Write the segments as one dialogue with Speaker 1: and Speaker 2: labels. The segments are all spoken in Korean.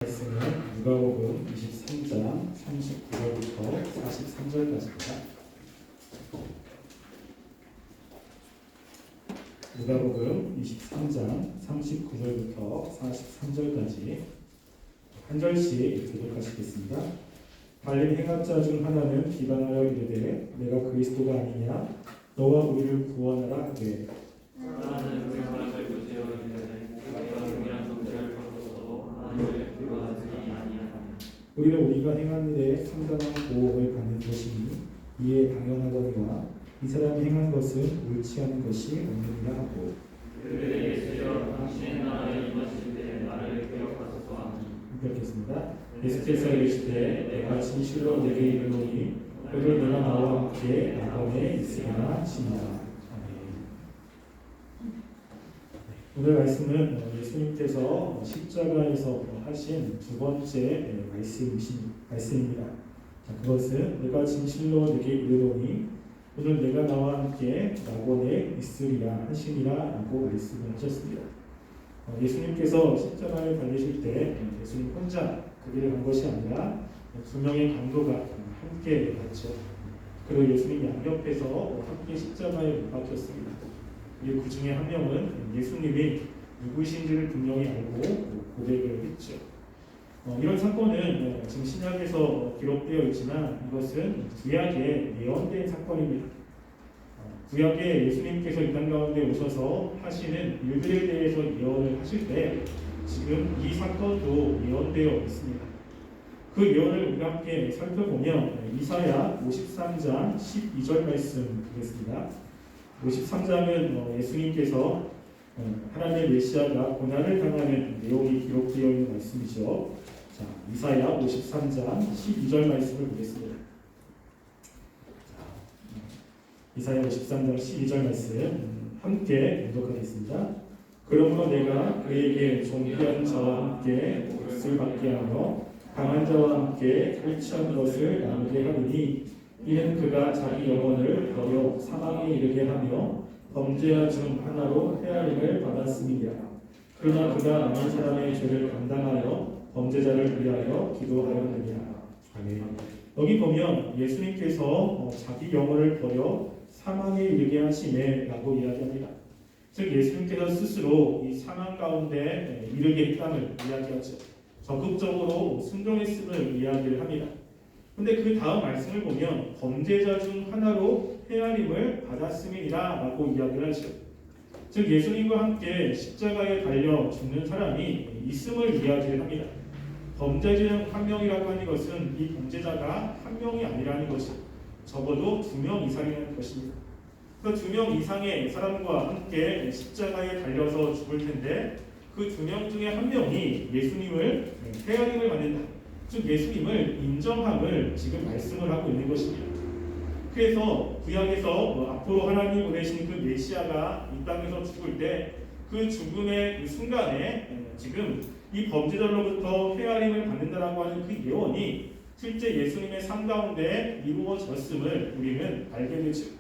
Speaker 1: 말씀은 누가복음 23장 39절부터 43절까지입니다. 누가복음 23장 39절부터 43절까지 한 절씩 교독하시겠습니다. 달린 행악자 중 하나는 비방하여 이르되 내가 그리스도가 아니냐 너와 우리를 구원하라 하되
Speaker 2: 나는 우리 하나님을 보세요 이르되 우리가 동일한 존재를 갖고서도 하나님을 구원하지 아니하나니
Speaker 1: 우리는 우리가 행한 일에 상당한 보호를 받는 것이니 이에 당연하거니와 이 사람이 행한 것은 옳지 않은 것이 없느니라 하고
Speaker 2: 그들에게 예수여 당신의 나라에 임하실 때 나를 기억하소서 하니
Speaker 1: 읽겠습니다. 예수께서 이르시되 내가 진실로 내게 이르노니 그들 내가 나와 함께 낙원에 있으리라 하시니라. 오늘 말씀은 예수님께서 십자가에서 하신 두 번째 말씀입니다. 그것은 내가 진실로 내게 이르노니 오늘 내가 나와 함께 낙원에 있으리라 하시니라 라고 말씀을 하셨습니다. 예수님께서 십자가에 달리실 때 예수님 혼자 그 길을 간 것이 아니라 두 명의 강도가 함께 갔죠. 그리고 예수님 양옆에서 함께 십자가에 못 박혔습니다. 그리고 그 중에 한 명은 예수님이 누구신지를 분명히 알고 고백을 했죠. 이런 사건은 지금 신약에서 기록되어 있지만 이것은 구약에 예언된 사건입니다. 구약에 예수님께서 이 땅 가운데 오셔서 하시는 일들에 대해서 예언을 하실 때 지금 이 사건도 예언되어 있습니다. 그 예언을 우리가 함께 살펴보면 이사야 53장 12절 말씀 보겠습니다. 53장은 예수님께서 하나님의 메시아가 고난을 당하는 내용이 기록되어 있는 말씀이죠. 자, 이사야 53장 12절 말씀을 보겠습니다. 이사야 53장 12절 말씀 함께 교독하겠습니다. 그러므로 내가 그에게 존귀한 자와 함께 몫을 받게 하며 강한 자와 함께 탈취한 것을 나누게 하리니 이는 그가 자기 영혼을 버려 사망에 이르게 하며 범죄자 중 하나로 헤아림을 받았음이니라. 그러나 그가 많은 사람의 죄를 감당하여 범죄자를 위하여 기도하였느니라. 아멘. 여기 보면 예수님께서 자기 영혼을 버려 사망에 이르게 하시네 라고 이야기합니다. 즉 예수님께서 스스로 이 사망 가운데 이르게 했다는 이야기하죠. 적극적으로 순종했음을 이야기를 합니다. 근데 그 다음 말씀을 보면 범죄자 중 하나로 헤아림을 받았음이니라 라고 이야기를 하죠. 즉 예수님과 함께 십자가에 달려 죽는 사람이 있음을 이야기를 합니다. 범죄자 중 한 명이라고 하는 것은 이 범죄자가 한 명이 아니라는 것이 적어도 2명 이상이라는 것입니다. 그 2명 이상의 사람과 함께 십자가에 달려서 죽을 텐데 그 2명 중에 한 명이 예수님을 헤아림을 받는다. 즉 예수님을 인정함을 지금 말씀을 하고 있는 것입니다. 그래서 구약에서 앞으로 하나님이 보내신 그 메시아가 이 땅에서 죽을 때 그 죽음의 그 순간에 지금 이 범죄자로부터 헤아림을 받는다라고 하는 그 예언이 실제 예수님의 삶 가운데 이루어졌음을 우리는 알게 되죠.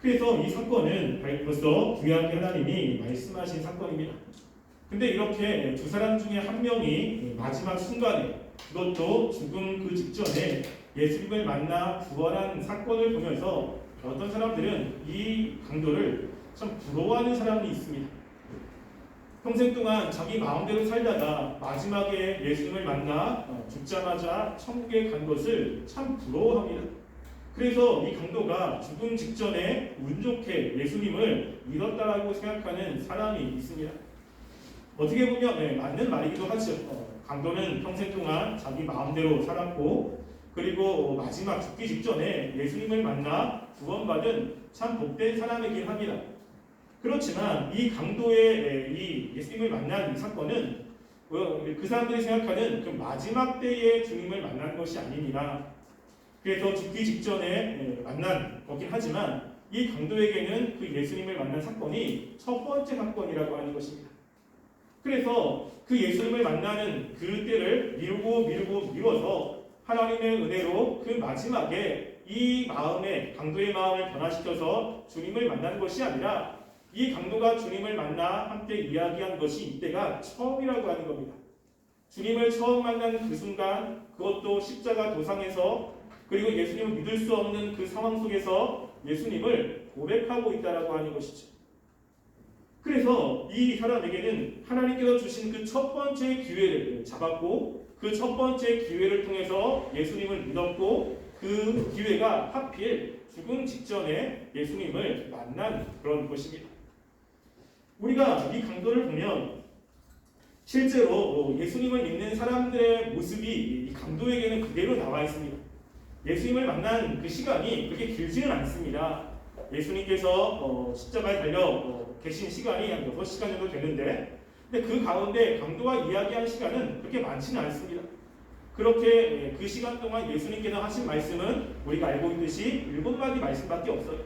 Speaker 1: 그래서 이 사건은 벌써 구약의 하나님이 말씀하신 사건입니다. 근데 이렇게 두 사람 중에 한 명이 마지막 순간에 그것도 죽음 그 직전에 예수님을 만나 구원한 사건을 보면서 어떤 사람들은 이 강도를 참 부러워하는 사람이 있습니다. 평생 동안 자기 마음대로 살다가 마지막에 예수님을 만나 죽자마자 천국에 간 것을 참 부러워합니다. 그래서 이 강도가 죽음 직전에 운 좋게 예수님을 믿었다라고 생각하는 사람이 있습니다. 어떻게 보면 맞는 말이기도 하죠. 강도는 평생 동안 자기 마음대로 살았고 그리고 마지막 죽기 직전에 예수님을 만나 구원받은 참 복된 사람이긴 합니다. 그렇지만 이 강도의 이 예수님을 만난 이 사건은 그 사람들이 생각하는 그 마지막 때에 주님을 만난 것이 아니니라. 그래서 죽기 직전에 만난 거긴 하지만 이 강도에게는 그 예수님을 만난 사건이 첫 번째 사건이라고 하는 것입니다. 그래서 그 예수님을 만나는 그 때를 미루어서 하나님의 은혜로 그 마지막에 이 마음에 강도의 마음을 변화시켜서 주님을 만나는 것이 아니라 이 강도가 주님을 만나 함께 이야기한 것이 이때가 처음이라고 하는 겁니다. 주님을 처음 만난 그 순간, 그것도 십자가 도상에서, 그리고 예수님을 믿을 수 없는 그 상황 속에서 예수님을 고백하고 있다라고 하는 것이죠. 그래서 이 사람에게는 하나님께서 주신 그 첫 번째 기회를 잡았고, 그 첫 번째 기회를 통해서 예수님을 믿었고, 그 기회가 하필 죽음 직전에 예수님을 만난 그런 것입니다. 우리가 이 강도를 보면 실제로 예수님을 믿는 사람들의 모습이 이 강도에게는 그대로 나와 있습니다. 예수님을 만난 그 시간이 그렇게 길지는 않습니다. 예수님께서 십자가에 달려 계신 시간이 한 6시간 정도 되는데, 근데 그 가운데 강도와 이야기한 시간은 그렇게 많지는 않습니다. 그렇게 그 시간 동안 예수님께서 하신 말씀은 우리가 알고 있듯이 7마디 말씀밖에 없어요.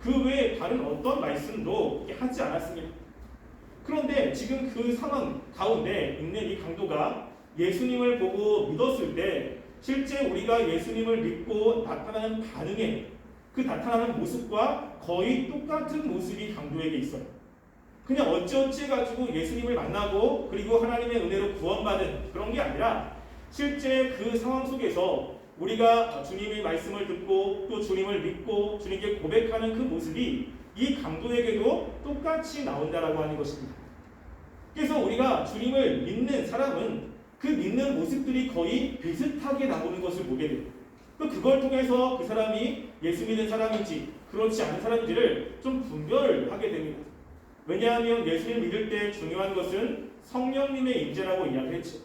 Speaker 1: 그 외에 다른 어떤 말씀도 하지 않았습니다. 그런데 지금 그 상황 가운데 있는 이 강도가 예수님을 보고 믿었을 때 실제 우리가 예수님을 믿고 나타나는 반응에, 그 나타나는 모습과 거의 똑같은 모습이 강도에게 있어요. 그냥 어찌어찌 해가지고 예수님을 만나고 그리고 하나님의 은혜로 구원받은 그런 게 아니라 실제 그 상황 속에서 우리가 주님의 말씀을 듣고 또 주님을 믿고 주님께 고백하는 그 모습이 이 강도에게도 똑같이 나온다라고 하는 것입니다. 그래서 우리가 주님을 믿는 사람은 그 믿는 모습들이 거의 비슷하게 나오는 것을 보게 돼요. 또 그걸 통해서 그 사람이 예수 믿는 사람인지 그렇지 않은 사람인지를 좀 분별하게 됩니다. 왜냐하면 예수를 믿을 때 중요한 것은 성령님의 임재라고 이야기했죠.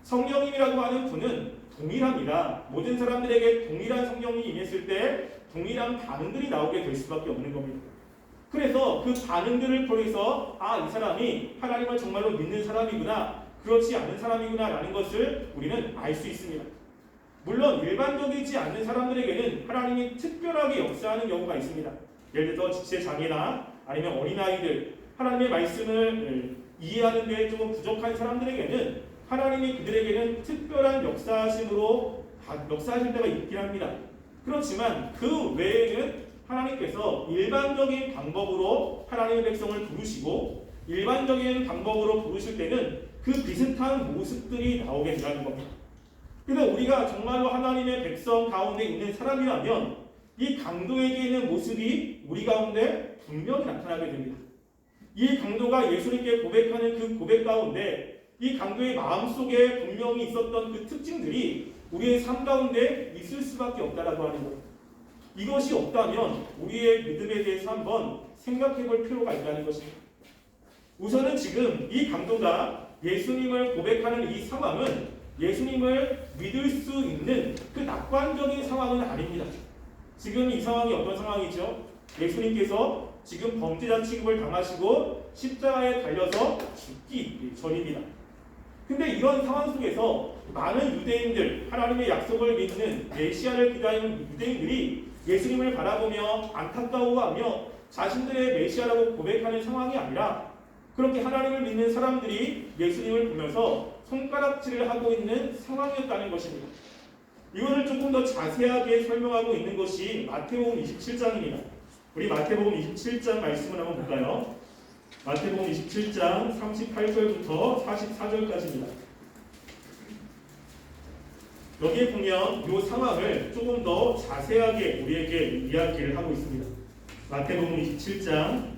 Speaker 1: 성령님이라고 하는 분은 동일합니다. 모든 사람들에게 동일한 성령이 임했을 때 동일한 반응들이 나오게 될 수밖에 없는 겁니다. 그래서 그 반응들을 통해서 이 사람이 하나님을 정말로 믿는 사람이구나, 그렇지 않은 사람이구나 라는 것을 우리는 알 수 있습니다. 물론 일반적이지 않는 사람들에게는 하나님이 특별하게 역사하는 경우가 있습니다. 예를 들어서 지체장애나 아니면 어린아이들, 하나님의 말씀을 이해하는 데 조금 부족한 사람들에게는 하나님이 그들에게는 특별한 역사하신 데가 있긴 합니다. 그렇지만 그 외에는 하나님께서 일반적인 방법으로 하나님의 백성을 부르시고 일반적인 방법으로 부르실 때는 그 비슷한 모습들이 나오게 된다는 겁니다. 그래서 우리가 정말로 하나님의 백성 가운데 있는 사람이라면 이 강도에게 있는 모습이 우리 가운데 분명히 나타나게 됩니다. 이 강도가 예수님께 고백하는 그 고백 가운데 이 강도의 마음속에 분명히 있었던 그 특징들이 우리의 삶 가운데 있을 수밖에 없다라고 하는 것. 이것이 없다면 우리의 믿음에 대해서 한번 생각해 볼 필요가 있다는 것입니다. 우선은 지금 이 강도가 예수님을 고백하는 이 상황은 예수님을 믿을 수 있는 그 낙관적인 상황은 아닙니다. 지금 이 상황이 어떤 상황이죠? 예수님께서 지금 범죄자 취급을 당하시고 십자가에 달려서 죽기 전입니다. 근데 이런 상황 속에서 많은 유대인들, 하나님의 약속을 믿는 메시아를 기다리는 유대인들이 예수님을 바라보며 안타까워하며 자신들의 메시아라고 고백하는 상황이 아니라 그렇게 하나님을 믿는 사람들이 예수님을 보면서 손가락질을 하고 있는 상황이었다는 것입니다. 이것을 조금 더 자세하게 설명하고 있는 것이 마태복음 27장입니다. 우리 마태복음 27장 말씀을 한번 볼까요? 마태복음 27장 38절부터 44절까지입니다. 여기에 보면 이 상황을 조금 더 자세하게 우리에게 이야기를 하고 있습니다. 마태복음 27장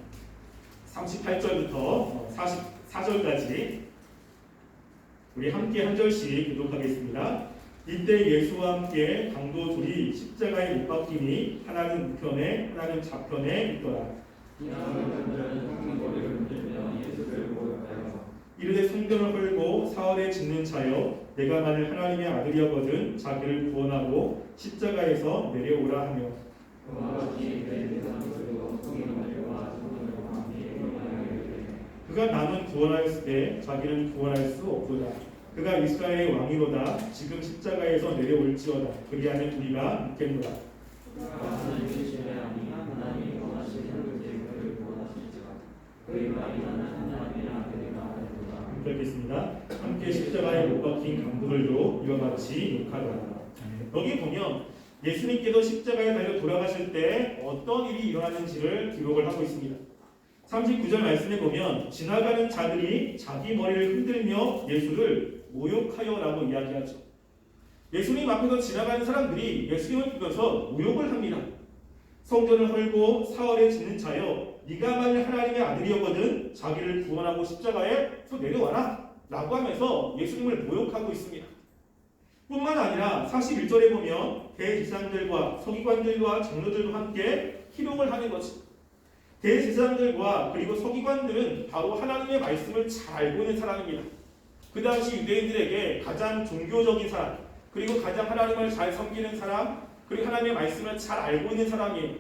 Speaker 1: 38절부터 44절까지 우리 함께 한 절씩 교독하겠습니다. 이때 예수와 함께 강도 둘이 십자가에 못 박히니 하나는 우편에 하나는 좌편에 있더라. 이르되 성전을 헐고 사흘에 짓는 자여 내가 만일 하나님의 아들이었거든 자기를 구원하고 십자가에서 내려오라 하며 그가 남은 구원하였으되 자기는 구원할 수 없도다. 그가 이스라엘의 왕이로다. 지금 십자가에서 내려올지어다. 그리하면 우리가 믿겠노라. 읽겠습니다. 함께 십자가에 못 박힌 강도들도 이와 같이 욕하더라. 여기 보면 예수님께서 십자가에 달려 돌아가실 때 어떤 일이 일어나는지를 기록을 하고 있습니다. 39절 말씀에 보면 지나가는 자들이 자기 머리를 흔들며 예수를 모욕하여라고 이야기하죠. 예수님 앞에서 지나가는 사람들이 예수님을 보면서 모욕을 합니다. 성전을 헐고 사흘에 짓는 자여, 네가 만일 하나님의 아들이었거든 자기를 구원하고 십자가에 또 내려와라 라고 하면서 예수님을 모욕하고 있습니다. 뿐만 아니라 41절에 보면 대제사장들과 서기관들과 장로들과 함께 희롱을 하는 거지. 대제사장들과 그리고 서기관들은 바로 하나님의 말씀을 잘 알고 있는 사람입니다. 그 당시 유대인들에게 가장 종교적인 사람, 그리고 가장 하나님을 잘 섬기는 사람, 그리고 하나님의 말씀을 잘 알고 있는 사람이에요.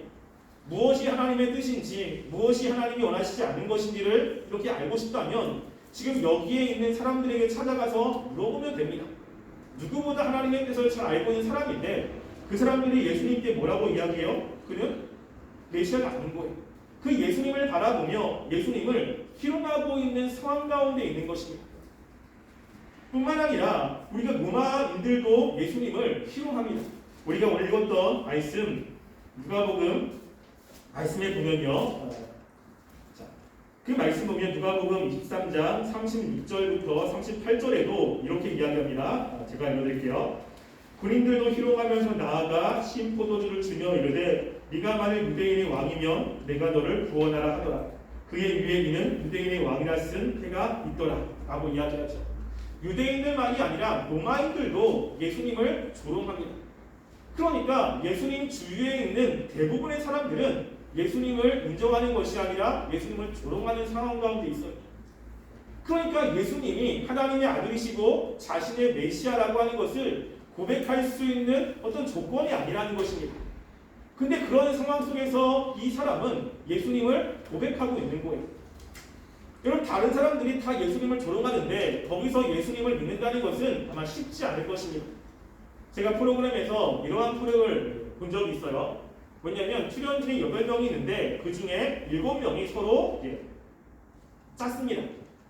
Speaker 1: 무엇이 하나님의 뜻인지, 무엇이 하나님이 원하시지 않는 것인지를 이렇게 알고 싶다면 지금 여기에 있는 사람들에게 찾아가서 물어보면 됩니다. 누구보다 하나님의 뜻을 잘 알고 있는 사람인데 그 사람들이 예수님께 뭐라고 이야기해요? 그는 메시아가 아닌 거예요. 그 예수님을 바라보며 예수님을 희롱하고 있는 상황 가운데 있는 것입니다. 뿐만 아니라 우리가 로마인들도 예수님을 희롱합니다. 우리가 오늘 읽었던 말씀 누가복음 말씀에 보면요, 그 말씀 보면 누가복음 23장 36절부터 38절에도 이렇게 이야기합니다. 제가 읽어드릴게요. 군인들도 희롱하면서 나아가 신 포도주를 주며 이르되 네가 만일 유대인의 왕이면 내가 너를 구원하라 하더라. 그의 위에 이는 유대인의 왕이라 쓴 해가 있더라 라고 이야기하죠. 유대인들만이 아니라 로마인들도 예수님을 조롱합니다. 그러니까 예수님 주위에 있는 대부분의 사람들은 예수님을 인정하는 것이 아니라 예수님을 조롱하는 상황 가운데 있어요. 그러니까 예수님이 하나님의 아들이시고 자신의 메시아라고 하는 것을 고백할 수 있는 어떤 조건이 아니라는 것입니다. 근데 그런 상황 속에서 이 사람은 예수님을 고백하고 있는 거예요. 여러분, 다른 사람들이 다 예수님을 조롱하는데 거기서 예수님을 믿는다는 것은 아마 쉽지 않을 것입니다. 제가 프로그램에서 이러한 프로그램을 본 적이 있어요. 뭐냐면 출연진이 8명이 있는데 그 중에 7명이 서로 짰습니다.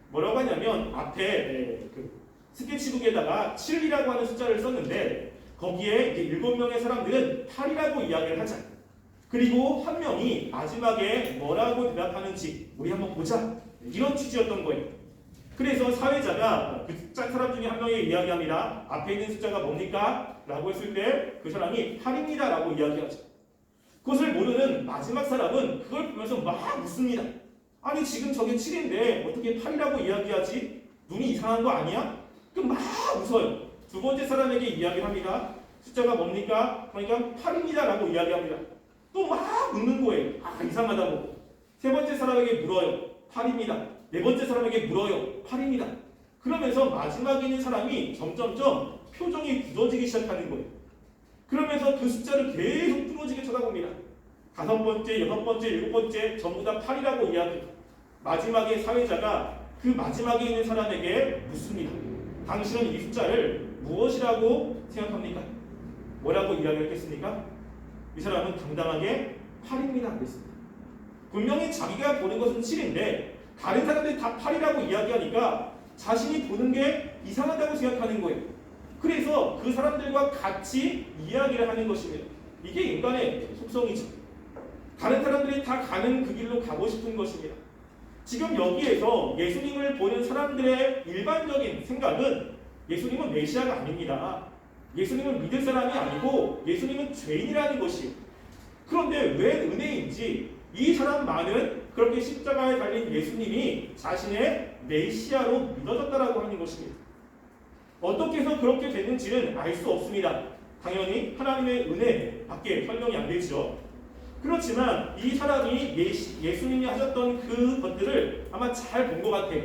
Speaker 1: 뭐라고 하냐면 앞에 그 스케치북에다가 7이라고 하는 숫자를 썼는데 거기에 이제 7명의 사람들은 8이라고 이야기를 하자. 그리고 한 명이 마지막에 뭐라고 대답하는지 우리 한번 보자. 이런 취지였던 거예요. 그래서 사회자가 그 짠 사람 중에 한 명이 이야기합니다. 앞에 있는 숫자가 뭡니까? 라고 했을 때 그 사람이 8입니다 라고 이야기하죠. 그것을 모르는 마지막 사람은 그걸 보면서 막 웃습니다. 아니 지금 저게 7인데 어떻게 8이라고 이야기하지? 눈이 이상한 거 아니야? 그럼 막 웃어요. 두 번째 사람에게 이야기를 합니다. 숫자가 뭡니까? 그러니까 8입니다 라고 이야기합니다. 또 막 웃는 거예요. 아 이상하다고. 세 번째 사람에게 물어요. 8입니다. 네 번째 사람에게 물어요. 8입니다. 그러면서 마지막에 있는 사람이 점점점 표정이 굳어지기 시작하는 거예요. 그러면서 그 숫자를 계속 뚫어지게 쳐다봅니다. 5번째, 6번째, 7번째 전부 다 8이라고 이야기해요. 마지막에 사회자가 그 마지막에 있는 사람에게 묻습니다. 당신은 이 숫자를 무엇이라고 생각합니까? 뭐라고 이야기했겠습니까? 이 사람은 당당하게 8입니다 그랬습니다. 분명히 자기가 보는 것은 7인데 다른 사람들이 다 8이라고 이야기하니까 자신이 보는 게 이상하다고 생각하는 거예요. 그래서 그 사람들과 같이 이야기를 하는 것입니다. 이게 인간의 속성이죠. 다른 사람들이 다 가는 그 길로 가고 싶은 것입니다. 지금 여기에서 예수님을 보는 사람들의 일반적인 생각은 예수님은 메시아가 아닙니다. 예수님은 믿을 사람이 아니고 예수님은 죄인이라는 것이에요. 그런데 왜 은혜인지 이 사람만은 그렇게 십자가에 달린 예수님이 자신의 메시아로 믿어졌다라고 하는 것입니다. 어떻게 해서 그렇게 됐는지는 알 수 없습니다. 당연히 하나님의 은혜밖에 설명이 안 되죠. 그렇지만 이 사람이 예수님이 하셨던 그 것들을 아마 잘 본 것 같아요.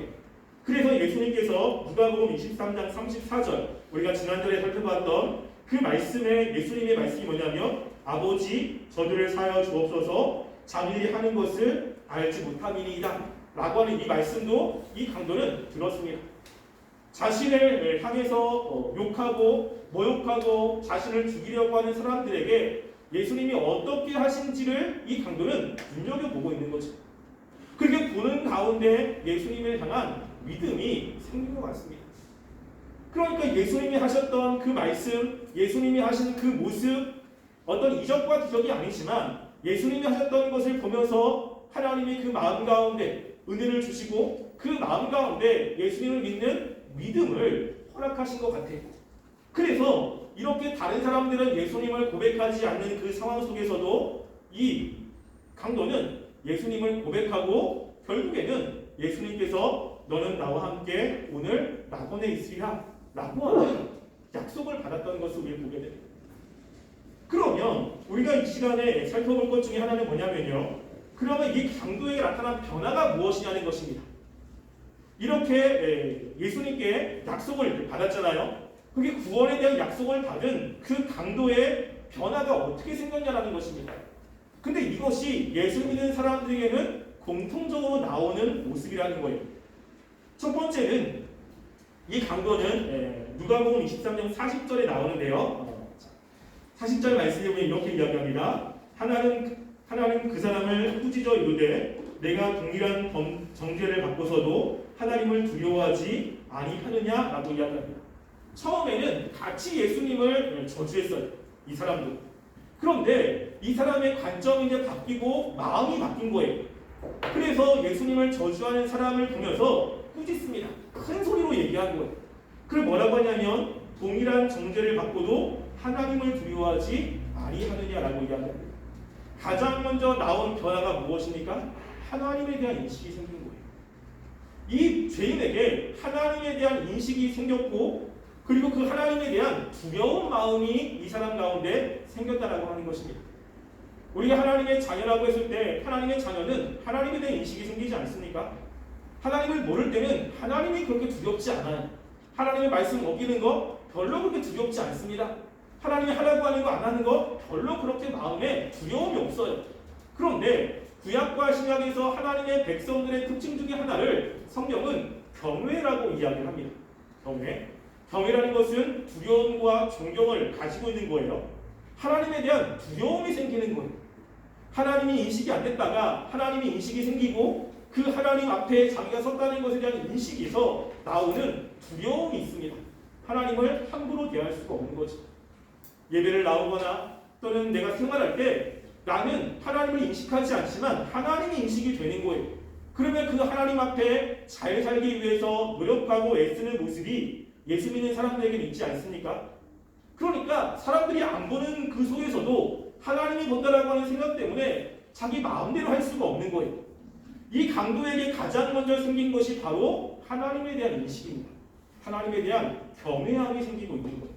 Speaker 1: 그래서 예수님께서 누가복음 23장 34절 우리가 지난주에 살펴봤던 그 말씀에 예수님의 말씀이 뭐냐면 아버지 저들을 사하여 주옵소서 자기들이 하는 것을 알지 못함이니이다 라고 하는 이 말씀도 이 강도는 들었습니다. 자신을 향해서 욕하고 모욕하고 자신을 죽이려고 하는 사람들에게 예수님이 어떻게 하신지를 이 강도는 눈여겨보고 있는 거죠. 그렇게 보는 가운데 예수님을 향한 믿음이 생긴 것 같습니다. 그러니까 예수님이 하셨던 그 말씀, 예수님이 하신 그 모습, 어떤 이적과 기적이 아니지만 예수님이 하셨던 것을 보면서 하나님이 그 마음 가운데 은혜를 주시고 그 마음 가운데 예수님을 믿는 믿음을
Speaker 3: 허락하신 것 같아요. 그래서 이렇게 다른 사람들은 예수님을 고백하지 않는 그 상황 속에서도 이 강도는 예수님을 고백하고 결국에는 예수님께서 너는 나와 함께 오늘 낙원에 있으리라 라고 하는 약속을 받았던 것을 우리가 보게 됩니다. 그러면 우리가 이 시간에 살펴볼 것 중에 하나는 뭐냐면요, 그러면 이 강도에게 나타난 변화가 무엇이냐는 것입니다. 이렇게 예수님께 약속을 받았잖아요. 그게 구원에 대한 약속을 받은 그 강도의 변화가 어떻게 생겼냐라는 것입니다. 근데 이것이 예수 믿는 사람들에게는 공통적으로 나오는 모습이라는 거예요. 첫 번째는 이 강도는 누가복음 23장 40절에 나오는데요. 40절 말씀에 보면 이렇게 이야기합니다. 하나는 그 사람을 꾸짖어 이르되 내가 동일한 정죄를 받고서도 하나님을 두려워하지 아니하느냐라고 이야기합니다. 처음에는 같이 예수님을 저주했어요. 이 사람도. 그런데 이 사람의 관점이 이제 바뀌고 마음이 바뀐 거예요. 그래서 예수님을 저주하는 사람을 보면서 꾸짖습니다. 큰 소리로 얘기하는 거예요. 그걸 뭐라고 하냐면 동일한 정죄를 받고도 하나님을 두려워하지 아니하느냐라고 이야기합니다. 가장 먼저 나온 변화가 무엇입니까? 하나님에 대한 인식이 생긴 거예요. 이 죄인에게 하나님에 대한 인식이 생겼고 그리고 그 하나님에 대한 두려운 마음이 이 사람 가운데 생겼다라고 하는 것입니다. 우리가 하나님의 자녀라고 했을 때 하나님의 자녀는 하나님에 대한 인식이 생기지 않습니까? 하나님을 모를 때는 하나님이 그렇게 두렵지 않아요. 하나님의 말씀 어기는 거 별로 그렇게 두렵지 않습니다. 하나님이 하라고 하는 거 안 하는 거 별로 그렇게 마음에 두려움이 없어요. 그런데 구약과 신약에서 하나님의 백성들의 특징 중에 하나를 성경은 경외라고 이야기를 합니다. 경외라는 것은 두려움과 존경을 가지고 있는 거예요. 하나님에 대한 두려움이 생기는 거예요. 하나님이 인식이 안 됐다가 하나님이 인식이 생기고 그 하나님 앞에 자기가 섰다는 것에 대한 인식에서 나오는 두려움이 있습니다. 하나님을 함부로 대할 수가 없는 거죠. 예배를 나오거나 또는 내가 생활할 때 나는 하나님을 인식하지 않지만 하나님이 인식이 되는 거예요. 그러면 그 하나님 앞에 잘 살기 위해서 노력하고 애쓰는 모습이 예수 믿는 사람들에게는 있지 않습니까? 그러니까 사람들이 안 보는 그 속에서도 하나님이 본다라고 하는 생각 때문에 자기 마음대로 할 수가 없는 거예요. 이 강도에게 가장 먼저 생긴 것이 바로 하나님에 대한 인식입니다. 하나님에 대한 경외함이 생기고 있는 거예요.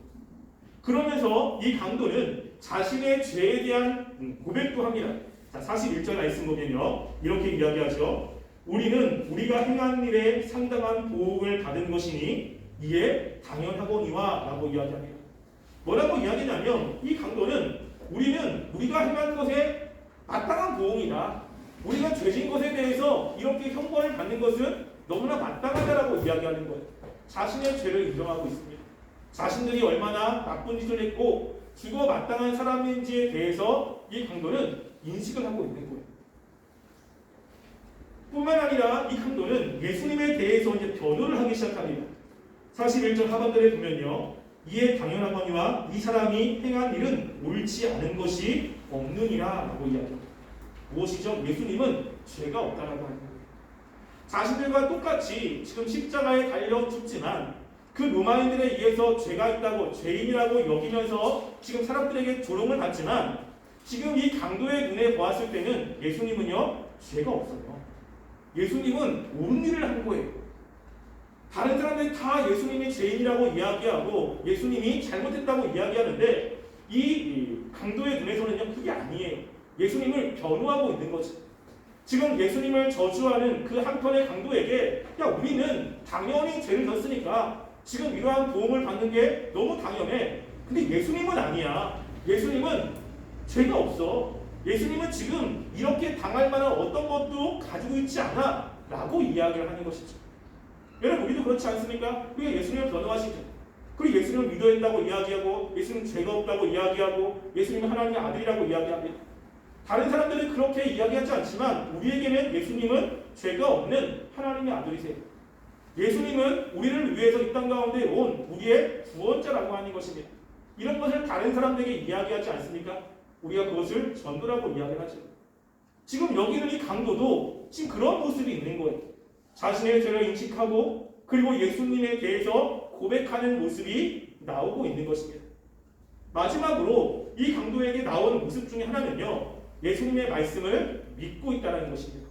Speaker 3: 그러면서 이 강도는 자신의 죄에 대한 고백도 합니다. 자, 41절 말씀 보면요, 이렇게 이야기하죠. 우리는 우리가 행한 일에 상당한 보응을 받은 것이니 이에 당연하거니와 라고 이야기합니다. 뭐라고 이야기냐면 이 강도는 우리는 우리가 행한 것에 마땅한 보응이다. 우리가 죄진 것에 대해서 이렇게 형벌을 받는 것은 너무나 마땅하다라고 이야기하는 거예요. 자신의 죄를 인정하고 있습니다. 자신들이 얼마나 나쁜 짓을 했고 죽어 마땅한 사람인지에 대해서 이 강도는 인식을 하고 있는 거예요. 뿐만 아니라 이 강도는 예수님에 대해서 이제 변호를 하기 시작합니다. 41절 하반절에 보면요, 이에 당연하거니와 이 사람이 행한 일은 옳지 않은 것이 없느니라 라고 이야기합니다. 무엇이죠? 예수님은 죄가 없다라고 하는 거예요. 자신들과 똑같이 지금 십자가에 달려 죽지만 그 로마인들에 의해서 죄가 있다고 죄인이라고 여기면서 지금 사람들에게 조롱을 받지만 지금 이 강도의 눈에 보았을 때는 예수님은요, 죄가 없어요. 예수님은 옳은 일을 한 거예요. 다른 사람들이 다 예수님이 죄인이라고 이야기하고 예수님이 잘못했다고 이야기하는데 이 강도의 눈에서는요, 그게 아니에요. 예수님을 변호하고 있는 거죠. 지금 예수님을 저주하는 그 한편의 강도에게 야, 우리는 당연히 죄를 졌으니까 지금 이러한 도움을 받는 게 너무 당연해. 근데 예수님은 아니야. 예수님은 죄가 없어. 예수님은 지금 이렇게 당할 만한 어떤 것도 가지고 있지 않아 라고 이야기를 하는 것이죠. 여러분, 우리도 그렇지 않습니까? 우리가 예수님을 변호하시죠. 그리고 예수님을 믿어야 한다고 이야기하고 예수님은 죄가 없다고 이야기하고 예수님은 하나님의 아들이라고 이야기합니다. 다른 사람들은 그렇게 이야기하지 않지만 우리에게는 예수님은 죄가 없는 하나님의 아들이세요. 예수님은 우리를 위해서 이 땅 가운데 온 우리의 구원자라고 하는 것입니다. 이런 것을 다른 사람들에게 이야기하지 않습니까? 우리가 그것을 전도라고 이야기하죠. 지금 여기 있는 이 강도도 지금 그런 모습이 있는 거예요. 자신의 죄를 인식하고 그리고 예수님에 대해서 고백하는 모습이 나오고 있는 것입니다. 마지막으로 이 강도에게 나오는 모습 중에 하나는요, 예수님의 말씀을 믿고 있다는 것입니다.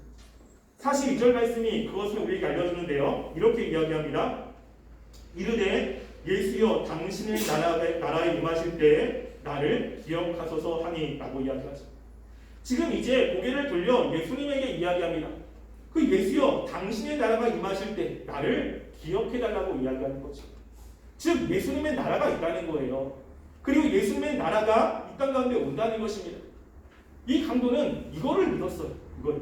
Speaker 3: 42절 말씀이 그것을 우리에게 알려주는데요. 이렇게 이야기합니다. 이르되 예수여 당신의 나라에 임하실 때에 나를 기억하소서 하니 라고 이야기하죠. 지금 이제 고개를 돌려 예수님에게 이야기합니다. 그 예수여 당신의 나라가 임하실 때 나를 기억해달라고 이야기하는 거죠. 즉 예수님의 나라가 있다는 거예요. 그리고 예수님의 나라가 이 땅 가운데 온다는 것입니다. 이 강도는 이거를 믿었어요. 이걸.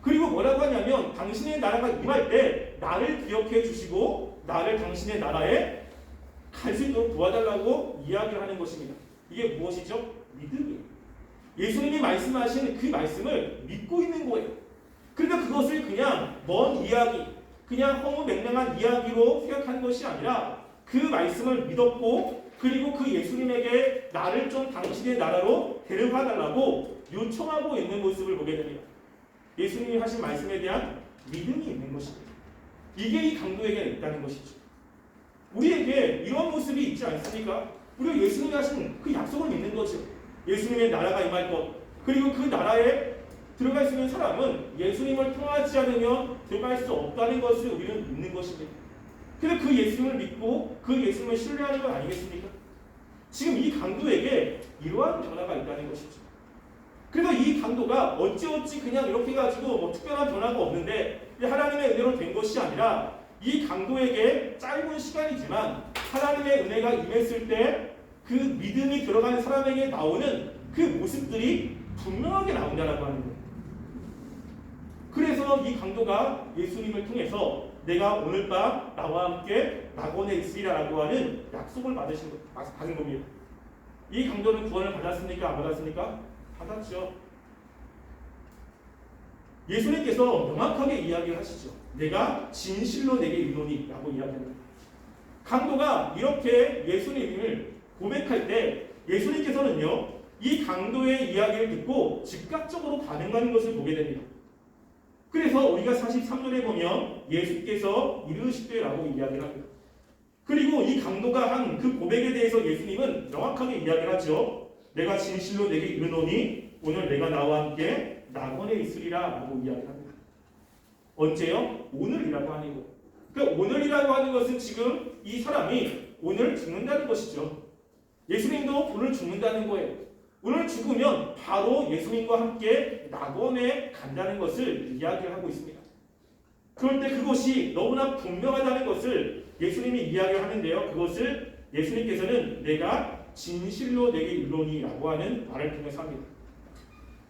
Speaker 3: 그리고 뭐라고 하냐면 당신의 나라가 임할 때 나를 기억해 주시고 나를 당신의 나라에 갈 수 있도록 도와달라고 이야기를 하는 것입니다. 이게 무엇이죠? 믿음이에요. 예수님이 말씀하신 그 말씀을 믿고 있는 거예요. 그러니까 그것을 그냥 먼 이야기, 그냥 허무맹랑한 이야기로 생각한 것이 아니라 그 말씀을 믿었고 그리고 그 예수님에게 나를 좀 당신의 나라로 데려가달라고 요청하고 있는 모습을 보게 됩니다. 예수님이 하신 말씀에 대한 믿음이 있는 것입니다. 이게 이 강도에게 있다는 것이죠. 우리에게 이런 모습이 있지 않습니까? 우리가 예수님이 하신 그 약속을 믿는 거죠. 예수님의 나라가 임할 것, 그리고 그 나라에 들어갈 수 있는 사람은 예수님을 통하지 않으면 들어갈 수 없다는 것을 우리는 믿는 것입니다. 그래서 그 예수님을 믿고 그 예수님을 신뢰하는 것 아니겠습니까? 지금 이 강도에게 이러한 변화가 있다는 것이죠. 그래서 이 강도가 어찌어찌 그냥 이렇게 가지고 뭐 특별한 변화가 없는데 하나님의 은혜로 된 것이 아니라 이 강도에게 짧은 시간이지만 하나님의 은혜가 임했을 때 그 믿음이 들어가는 사람에게 나오는 그 모습들이 분명하게 나온다라고 하는 거예요. 그래서 이 강도가 예수님을 통해서 내가 오늘 밤 나와 함께 낙원에 있으리라라고 하는 약속을 받은 겁니다. 이 강도는 구원을 받았습니까? 안 받았습니까? 받았죠. 예수님께서 명확하게 이야기를 하시죠. 내가 진실로 내게 이르노니 라고 이야기합니다. 강도가 이렇게 예수님을 고백할 때 예수님께서는요, 이 강도의 이야기를 듣고 즉각적으로 반응하는 것을 보게 됩니다. 그래서 우리가 43절에 보면 예수께서 이르시되라고 이야기를 합니다. 그리고 이 강도가 한 그 고백에 대해서 예수님은 명확하게 이야기를 하죠. 내가 진실로 내게 이르노니 오늘 내가 나와 함께 낙원에 있으리라 라고 이야기를 합니다. 언제요? 오늘이라고 하는 것. 그러니까 오늘이라고 하는 것은 지금 이 사람이 오늘 죽는다는 것이죠. 예수님도 오늘 죽는다는 거예요. 오늘 죽으면 바로 예수님과 함께 낙원에 간다는 것을 이야기하고 있습니다. 그럴 때 그것이 너무나 분명하다는 것을 예수님이 이야기를 하는데요. 그것을 예수님께서는 내가 진실로 내게 이르노니라고 하는 말을 통해서 합니다.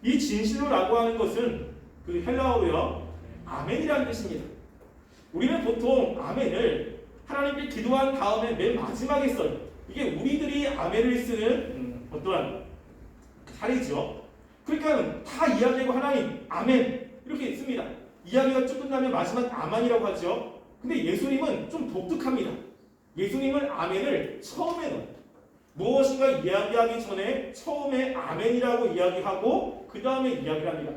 Speaker 3: 이 진실로라고 하는 것은 그 헬라어로요, 아멘이라는 뜻입니다. 우리는 보통 아멘을 하나님께 기도한 다음에 맨 마지막에 써요. 이게 우리들이 아멘을 쓰는 어떠한 사례죠. 그러니까 다 이야기하고 하나님 아멘 이렇게 씁니다. 이야기가 쭉 끝나면 마지막 아멘이라고 하죠. 근데 예수님은 좀 독특합니다. 예수님은 아멘을 처음에 넣어요. 무엇인가 이야기하기 전에 처음에 아멘이라고 이야기하고 그 다음에 이야기를 합니다.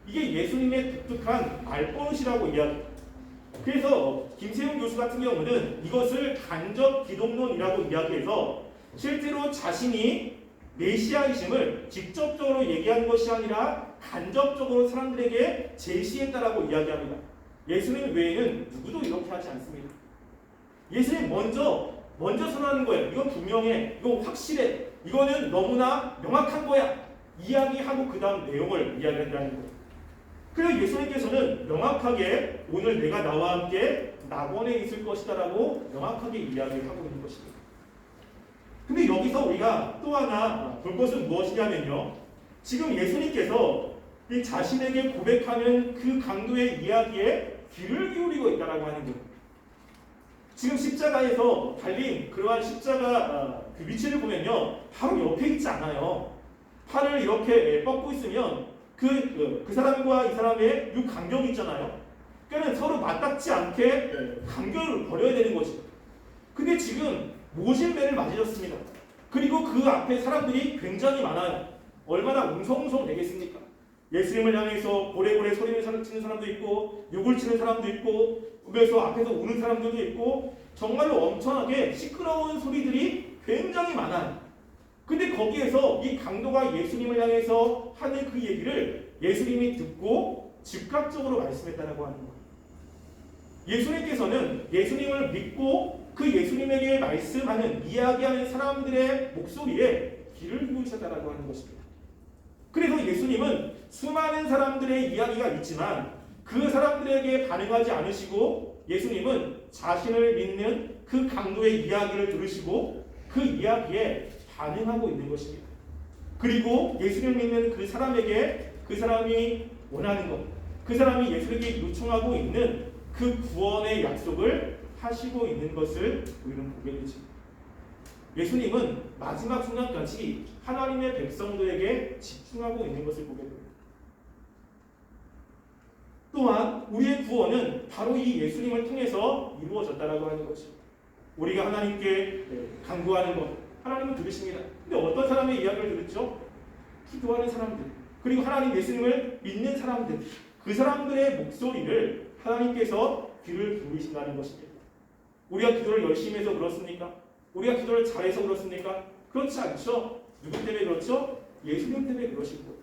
Speaker 3: 이게 예수님의 독특한 말버릇이라고 이야기합니다. 그래서 김세용 교수 같은 경우는 이것을 간접 기독론이라고 이야기해서 실제로 자신이 메시아이심을 직접적으로 얘기한 것이 아니라 간접적으로 사람들에게 제시했다라고 이야기합니다. 예수님 외에는 누구도 이렇게 하지 않습니다. 예수님 먼저 선언하는 거예요. 이건 분명해. 이건 확실해. 이거는 너무나 명확한 거야. 이야기하고 그 다음 내용을 이야기한다는 거예요. 그래서 예수님께서는 명확하게 오늘 내가 나와 함께 낙원에 있을 것이다 라고 명확하게 이야기를 하고 있는 것입니다. 근데 여기서 우리가 또 하나 볼 것은 무엇이냐면요. 지금 예수님께서 이 자신에게 고백하는 그 강도의 이야기에 귀를 기울이고 있다라고 하는 거예요. 지금 십자가에서 달린 그러한 십자가 그 위치를 보면요. 바로 옆에 있지 않아요. 팔을 이렇게 뻗고 있으면 그 사람과 이 사람의 육 간격이 있잖아요. 그러니까 서로 맞닿지 않게 간격을 버려야 되는 거죠. 근데 지금 모질매를 맞으셨습니다. 그리고 그 앞에 사람들이 굉장히 많아요. 얼마나 웅성웅성 되겠습니까? 예수님을 향해서 고래고래 소리를 치는 사람도 있고 욕을 치는 사람도 있고 그래서 앞에서 우는 사람들도 있고 정말로 엄청나게 시끄러운 소리들이 굉장히 많아요. 근데 거기에서 이 강도가 예수님을 향해서 하는 그 얘기를 예수님이 듣고 즉각적으로 말씀했다라고 하는 거예요. 예수님께서는 예수님을 믿고 그 예수님에게 말씀하는, 이야기하는 사람들의 목소리에 귀를 기울이셨다라고 하는 것입니다. 그래서 예수님은 수많은 사람들의 이야기가 있지만 그 사람들에게 반응하지 않으시고 예수님은 자신을 믿는 그 강도의 이야기를 들으시고 그 이야기에 반응하고 있는 것입니다. 그리고 예수님을 믿는 그 사람에게 그 사람이 원하는 것, 그 사람이 예수에게 요청하고 있는 그 구원의 약속을 하시고 있는 것을 우리는 보게 되죠. 예수님은 마지막 순간까지 하나님의 백성들에게 집중하고 있는 것을 보게 됩니다. 또한 우리의 구원은 바로 이 예수님을 통해서 이루어졌다라고 하는 것이죠. 우리가 하나님께 간구하는 것, 하나님은 들으십니다. 근데 어떤 사람의 이야기를 들었죠? 기도하는 사람들, 그리고 하나님 예수님을 믿는 사람들, 그 사람들의 목소리를 하나님께서 귀를 기울이신다는 것입니다. 우리가 기도를 열심히 해서 그렇습니까? 우리가 기도를 잘해서 그렇습니까? 그렇지 않죠. 누구 때문에 그렇죠? 예수님 때문에 그러신 거예요.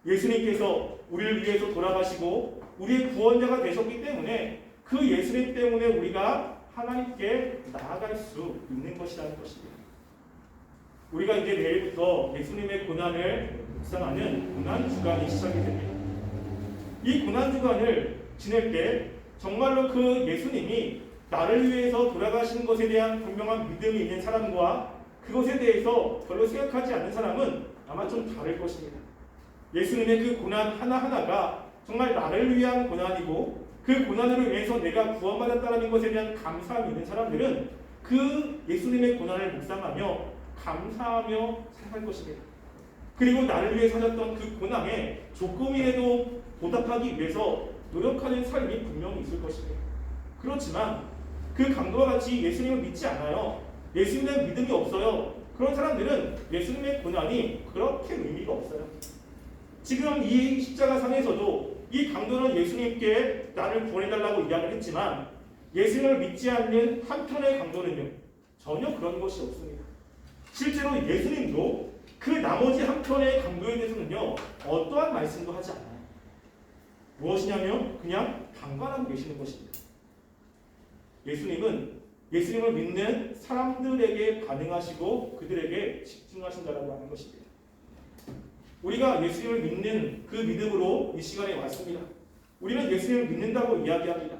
Speaker 3: 예수님께서 우리를 위해서 돌아가시고 우리의 구원자가 되셨기 때문에 그 예수님 때문에 우리가 하나님께 나아갈 수 있는 것이라는 것입니다. 우리가 이제 내일부터 예수님의 고난을 묵상하는 고난주간이 시작이 됩니다. 이 고난주간을 지낼 때 정말로 그 예수님이 나를 위해서 돌아가신 것에 대한 분명한 믿음이 있는 사람과 그것에 대해서 별로 생각하지 않는 사람은 아마 좀 다를 것입니다. 예수님의 그 고난 하나하나가 정말 나를 위한 고난이고 그 고난으로 인해서 내가 구원받았다는 것에 대한 감사함이 있는 사람들은 그 예수님의 고난을 묵상하며 감사하며 살아갈 것입니다. 그리고 나를 위해 사셨던 그 고난에 조금이라도 보답하기 위해서 노력하는 삶이 분명히 있을 것입니다. 그렇지만 그 강도와 같이 예수님을 믿지 않아요. 예수님의 믿음이 없어요. 그런 사람들은 예수님의 고난이 그렇게 의미가 없어요. 지금 이 십자가상에서도 이 강도는 예수님께 나를 구원해달라고 이야기를 했지만 예수님을 믿지 않는 한편의 강도는요, 전혀 그런 것이 없습니다. 실제로 예수님도 그 나머지 한편의 강도에 대해서는요, 어떠한 말씀도 하지 않아요. 무엇이냐면 그냥 방관하고 계시는 것입니다. 예수님은 예수님을 믿는 사람들에게 반응하시고 그들에게 집중하신다라고 하는 것입니다. 우리가 예수님을 믿는 그 믿음으로 이 시간에 왔습니다. 우리는 예수님을 믿는다고 이야기합니다.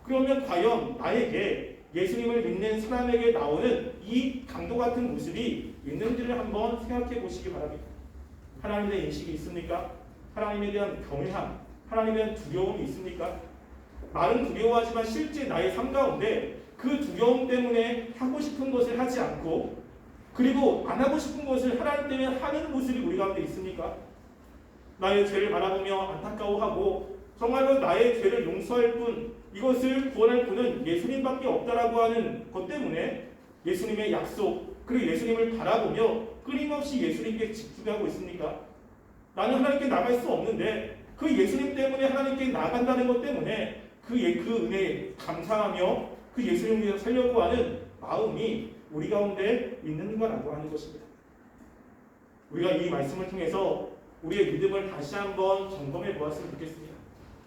Speaker 3: 그러면 과연 나에게 예수님을 믿는 사람에게 나오는 이 강도 같은 모습이 있는지를 한번 생각해 보시기 바랍니다. 하나님에 대한 인식이 있습니까? 하나님에 대한 경외함, 하나님에 대한 두려움이 있습니까? 말은 두려워하지만 실제 나의 삶 가운데 그 두려움 때문에 하고 싶은 것을 하지 않고 그리고 안 하고 싶은 것을 하나님 때문에 하는 모습이 우리 가운데 있습니까? 나의 죄를 바라보며 안타까워하고 정말로 나의 죄를 용서할 뿐 이것을 구원할 분은 예수님밖에 없다라고 하는 것 때문에 예수님의 약속 그리고 예수님을 바라보며 끊임없이 예수님께 집중하고 있습니까? 나는 하나님께 나갈 수 없는데 그 예수님 때문에 하나님께 나간다는 것 때문에 그 은혜에 감사하며 그 예수님을 위해서 살려고 하는 마음이 우리 가운데 있는가라고 하는 것입니다. 우리가 이 말씀을 통해서 우리의 믿음을 다시 한번 점검해 보았으면 좋겠습니다.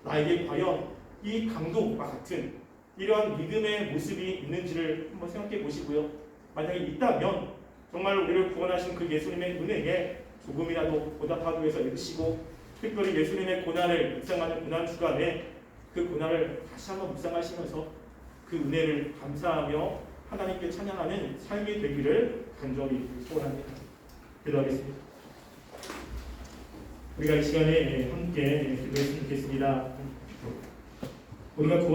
Speaker 3: 나에게 과연 이 강도와 같은 이러한 믿음의 모습이 있는지를 한번 생각해 보시고요. 만약에 있다면 정말 우리를 구원하신 그 예수님의 은혜에 조금이라도 보답하기 위해서 애쓰시고 특별히 예수님의 고난을 묵상하는 고난 주간에 그 고난을 다시 한번 묵상하시면서 그 은혜를 감사하며 하나님께 찬양하는 삶이 되기를 간절히 소원합니다. 기도하겠습니다. 우리가 이 시간에 함께 기도했으면 좋겠습니다. 우리가 구원을